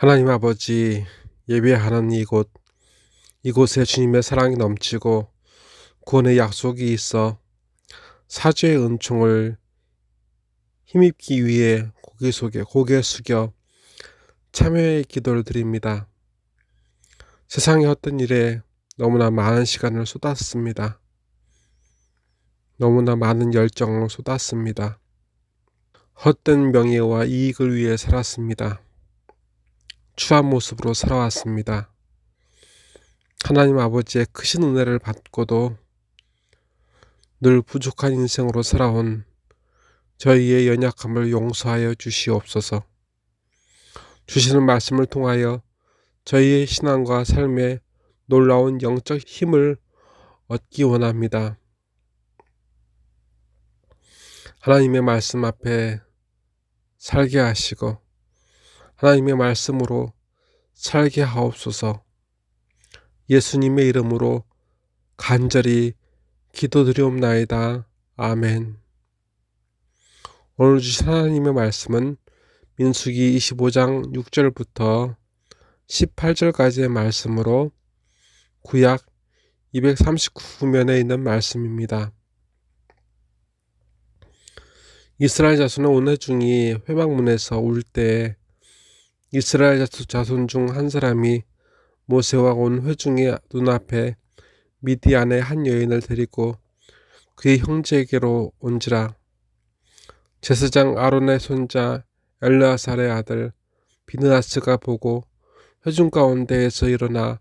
하나님 아버지, 예배하는 이곳에 주님의 사랑이 넘치고 구원의 약속이 있어 사죄의 은총을 힘입기 위해 고개 숙여 참여의 기도를 드립니다. 세상의 헛된 일에 너무나 많은 시간을 쏟았습니다. 너무나 많은 열정을 쏟았습니다. 헛된 명예와 이익을 위해 살았습니다. 추한 모습으로 살아왔습니다. 하나님 아버지의 크신 은혜를 받고도 늘 부족한 인생으로 살아온 저희의 연약함을 용서하여 주시옵소서. 주시는 말씀을 통하여 저희의 신앙과 삶에 놀라운 영적 힘을 얻기 원합니다. 하나님의 말씀 앞에 살게 하시고 하나님의 말씀으로 살게 하옵소서. 예수님의 이름으로 간절히 기도드리옵나이다. 아멘. 오늘 주신 하나님의 말씀은 민수기 25장 6절부터 18절까지의 말씀으로 구약 239면에 있는 말씀입니다. 이스라엘 자손의 온 회중이 회막문에서 울 때 이스라엘 자손 중 한 사람이 모세와 온 회중의 눈앞에 미디안의 한 여인을 데리고 그의 형제에게로 온지라. 제사장 아론의 손자 엘르아살의 아들 비느하스가 보고 회중 가운데에서 일어나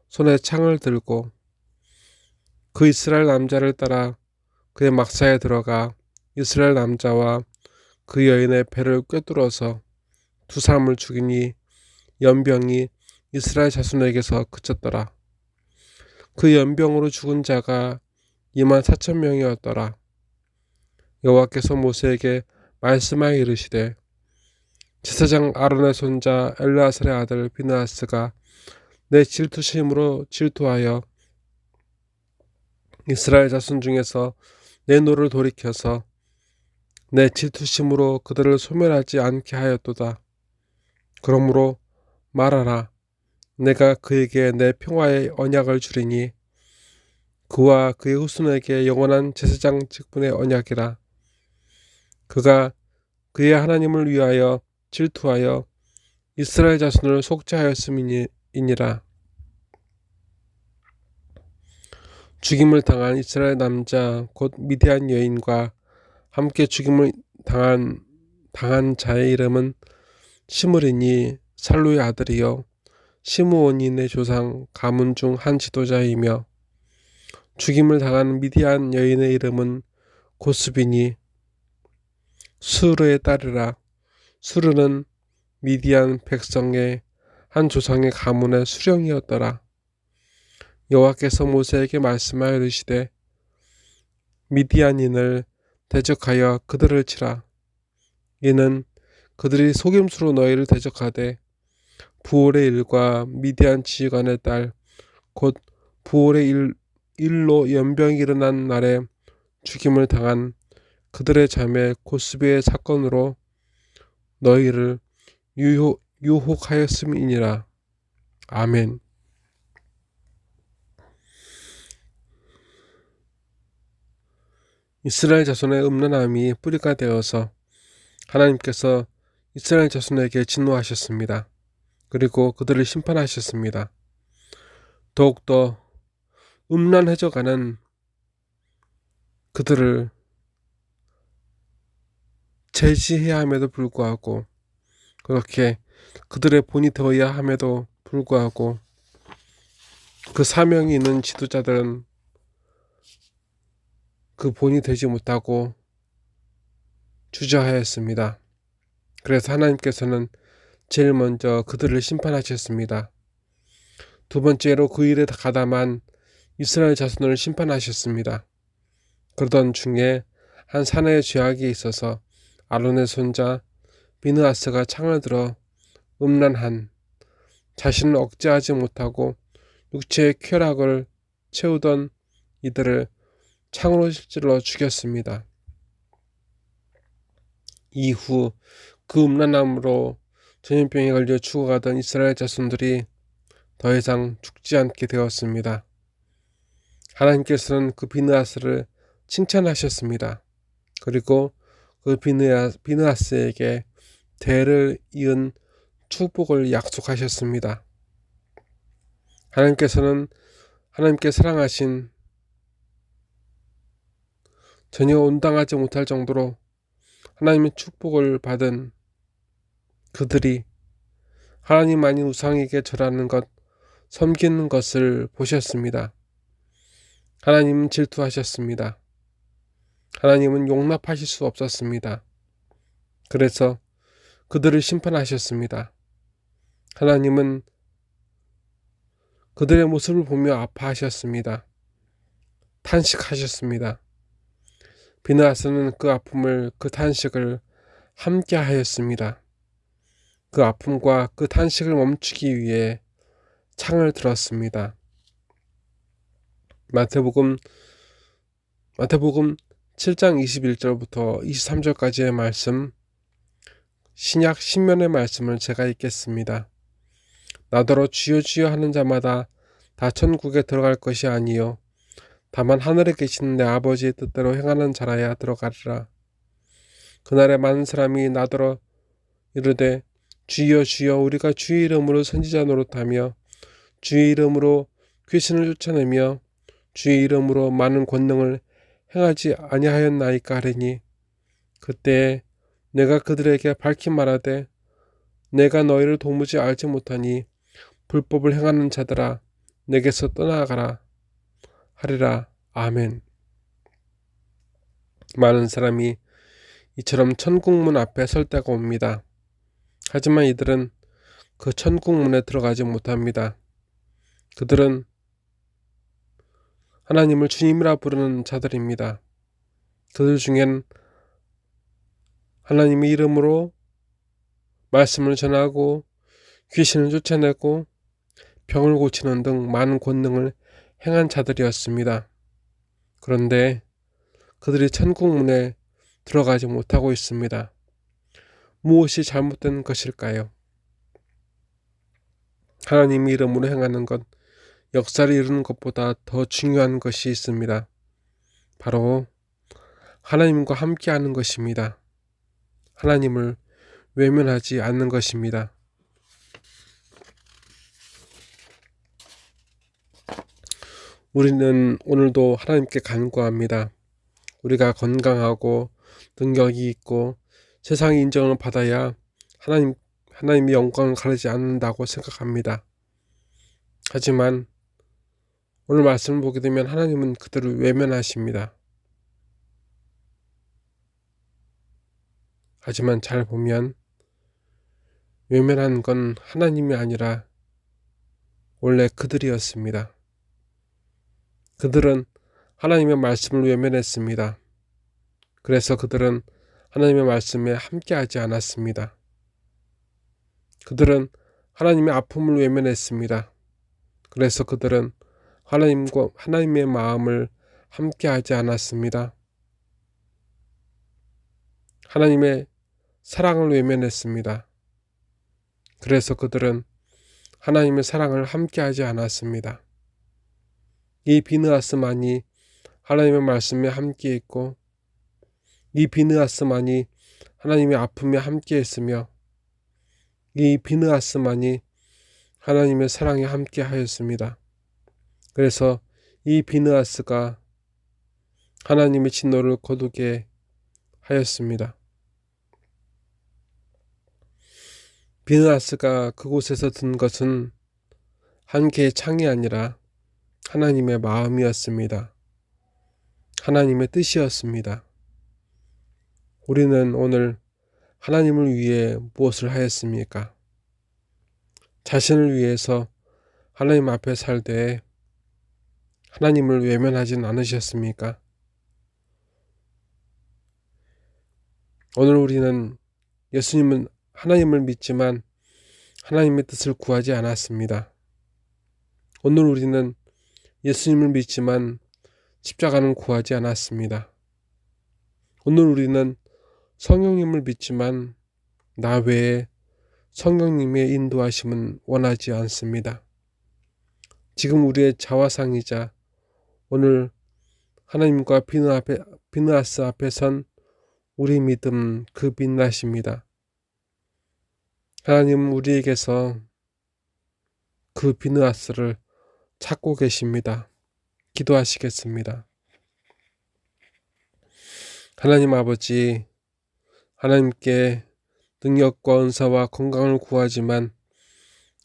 손에 창을 들고 그 이스라엘 남자를 따라 그의 막사에 들어가 이스라엘 남자와 그 여인의 배를 꿰뚫어서 두 사람을 죽이니 연병이 이스라엘 자손에게서 그쳤더라. 그 연병으로 죽은 자가 24,000명이었더라. 여호와께서 모세에게 말씀하여 이르시되 제사장 아론의 손자 엘르아살의 아들 비느하스가 내 질투심으로 질투하여 이스라엘 자손 중에서 내 노를 돌이켜서 내 질투심으로 그들을 소멸하지 않게 하였도다. 그러므로 말하라. 내가 그에게 내 평화의 언약을 주리니 그와 그의 후손에게 영원한 제사장 직분의 언약이라. 그가 그의 하나님을 위하여 질투하여 이스라엘 자손을 속죄하였음이니라. 죽임을 당한 이스라엘 남자 곧 미디안 여인과 함께 죽임을 당한 자의 이름은 시므리니 살루의 아들이요 시므온인의 조상 가문 중 한 지도자이며, 죽임을 당한 미디안 여인의 이름은 고스비니 수르의 딸이라. 수르는 미디안 백성의 한 조상의 가문의 수령이었더라. 여호와께서 모세에게 말씀하여 이르시되 미디안인을 대적하여 그들을 치라. 이는 그들이 속임수로 너희를 대적하되 부올의 일과 미디안 지휘관의 딸 곧 부올의 일로 연병이 일어난 날에 죽임을 당한 그들의 자매 고스비의 사건으로 너희를 유혹하였음이니라. 아멘. 이스라엘 자손의 음란함이 뿌리가 되어서 하나님께서 이스라엘 자손에게 진노하셨습니다. 그리고 그들을 심판하셨습니다. 더욱더 음란해져가는 그들을 제지해야 함에도 불구하고, 그렇게 그들의 본이 되어야 함에도 불구하고 그 사명이 있는 지도자들은 그 본이 되지 못하고 주저하였습니다. 그래서 하나님께서는 제일 먼저 그들을 심판하셨습니다. 두 번째로 그 일에 가담한 이스라엘 자손을 심판하셨습니다. 그러던 중에 한 사내의 죄악이 있어서 아론의 손자 비느하스가 창을 들어 음란한 자신을 억제하지 못하고 육체의 쾌락을 채우던 이들을 창으로 찔러 죽였습니다. 이후 그 음란함으로 전염병에 걸려 죽어가던 이스라엘 자손들이 더 이상 죽지 않게 되었습니다. 하나님께서는 그 비느하스를 칭찬하셨습니다. 그리고 그 비느하스에게 대를 이은 축복을 약속하셨습니다. 하나님께서는 하나님께 사랑하신 전혀 온당하지 못할 정도로 하나님의 축복을 받은 그들이 하나님 아닌 우상에게 절하는 것, 섬기는 것을 보셨습니다. 하나님은 질투하셨습니다. 하나님은 용납하실 수 없었습니다. 그래서 그들을 심판하셨습니다. 하나님은 그들의 모습을 보며 아파하셨습니다. 탄식하셨습니다. 비느하스는 그 아픔을, 그 탄식을 함께 하였습니다. 그 아픔과 그 탄식을 멈추기 위해 창을 들었습니다. 마태복음 7장 21절부터 23절까지의 말씀, 신약 신면의 말씀을 제가 읽겠습니다. 나더러 주여 주여 하는 자마다 다 천국에 들어갈 것이 아니요 다만 하늘에 계시는 내 아버지의 뜻대로 행하는 자라야 들어가리라. 그날에 많은 사람이 나더러 이르되 주여 주여 우리가 주의 이름으로 선지자 노릇하며 주의 이름으로 귀신을 쫓아내며 주의 이름으로 많은 권능을 행하지 아니하였나이까 하리니 그때에 내가 그들에게 밝히 말하되 내가 너희를 도무지 알지 못하니 불법을 행하는 자들아 내게서 떠나가라 하리라. 아멘. 많은 사람이 이처럼 천국문 앞에 설 때가 옵니다. 하지만 이들은 그 천국문에 들어가지 못합니다. 그들은 하나님을 주님이라 부르는 자들입니다. 그들 중엔 하나님의 이름으로 말씀을 전하고 귀신을 쫓아내고 병을 고치는 등 많은 권능을 행한 자들이었습니다. 그런데 그들이 천국문에 들어가지 못하고 있습니다. 무엇이 잘못된 것일까요? 하나님의 이름으로 행하는 것, 역사를 이루는 것보다 더 중요한 것이 있습니다. 바로 하나님과 함께하는 것입니다. 하나님을 외면하지 않는 것입니다. 우리는 오늘도 하나님께 간구합니다. 우리가 건강하고 능력이 있고 세상의 인정을 받아야 하나님의 영광을 가리지 않는다고 생각합니다. 하지만 오늘 말씀을 보게 되면 하나님은 그들을 외면하십니다. 하지만 잘 보면 외면한 건 하나님이 아니라 원래 그들이었습니다. 그들은 하나님의 말씀을 외면했습니다. 그래서 그들은 하나님의 말씀에 함께하지 않았습니다. 그들은 하나님의 아픔을 외면했습니다. 그래서 그들은 하나님의 마음을 함께하지 않았습니다. 하나님의 사랑을 외면했습니다. 그래서 그들은 하나님의 사랑을 함께하지 않았습니다. 이 비느하스만이 하나님의 말씀에 함께했고 이 비느하스만이 하나님의 아픔에 함께했으며 이 비느하스만이 하나님의 사랑에 함께하였습니다. 그래서 이 비느하스가 하나님의 진노를 거두게 하였습니다. 비느하스가 그곳에서 든 것은 한 개의 창이 아니라 하나님의 마음이었습니다. 하나님의 뜻이었습니다. 우리는 오늘 하나님을 위해 무엇을 하였습니까? 자신을 위해서 하나님 앞에 살 때 하나님을 외면하진 않으셨습니까? 오늘 우리는 예수님은 하나님을 믿지만 하나님의 뜻을 구하지 않았습니다. 오늘 우리는 예수님을 믿지만 십자가는 구하지 않았습니다. 오늘 우리는 성령님을 믿지만 나 외에 성령님의 인도하심은 원하지 않습니다. 지금 우리의 자화상이자 오늘 하나님과 비느하스 앞에 선 우리 믿음 그 빛나십니다. 하나님은 우리에게서 그 비느하스를 찾고 계십니다. 기도하시겠습니다. 하나님 아버지, 하나님께 능력과 은사와 건강을 구하지만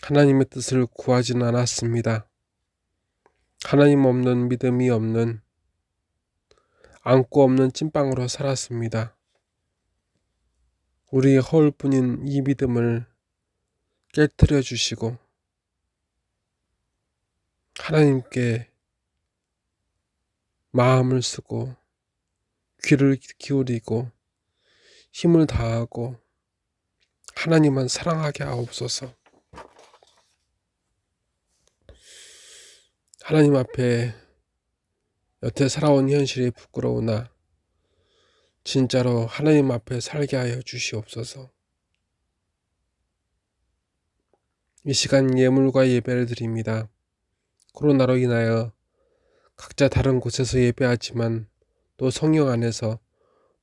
하나님의 뜻을 구하지는 않았습니다. 하나님 없는 믿음이 없는 안고 없는 찐빵으로 살았습니다. 우리 허울뿐인 이 믿음을 깨트려 주시고 하나님께 마음을 쓰고 귀를 기울이고 힘을 다하고 하나님만 사랑하게 하옵소서. 하나님 앞에 여태 살아온 현실이 부끄러우나 진짜로 하나님 앞에 살게 하여 주시옵소서. 이 시간 예물과 예배를 드립니다. 코로나로 인하여 각자 다른 곳에서 예배하지만 또 성령 안에서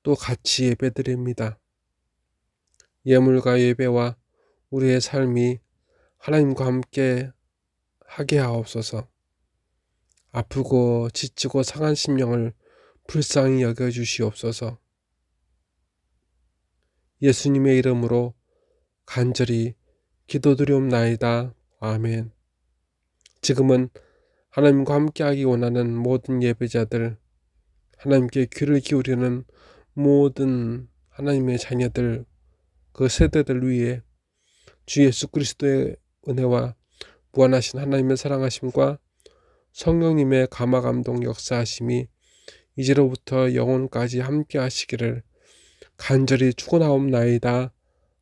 또 같이 예배 드립니다. 예물과 예배와 우리의 삶이 하나님과 함께 하게 하옵소서. 아프고 지치고 상한 심령을 불쌍히 여겨주시옵소서. 예수님의 이름으로 간절히 기도드리옵나이다. 아멘. 지금은 하나님과 함께하기 원하는 모든 예배자들, 하나님께 귀를 기울이는 모든 하나님의 자녀들, 그 세대들 위해 주 예수 그리스도의 은혜와 무한하신 하나님의 사랑하심과 성령님의 감화감동 역사하심이 이제로부터 영혼까지 함께 하시기를 간절히 축원하옵나이다.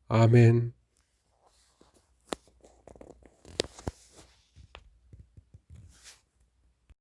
아멘.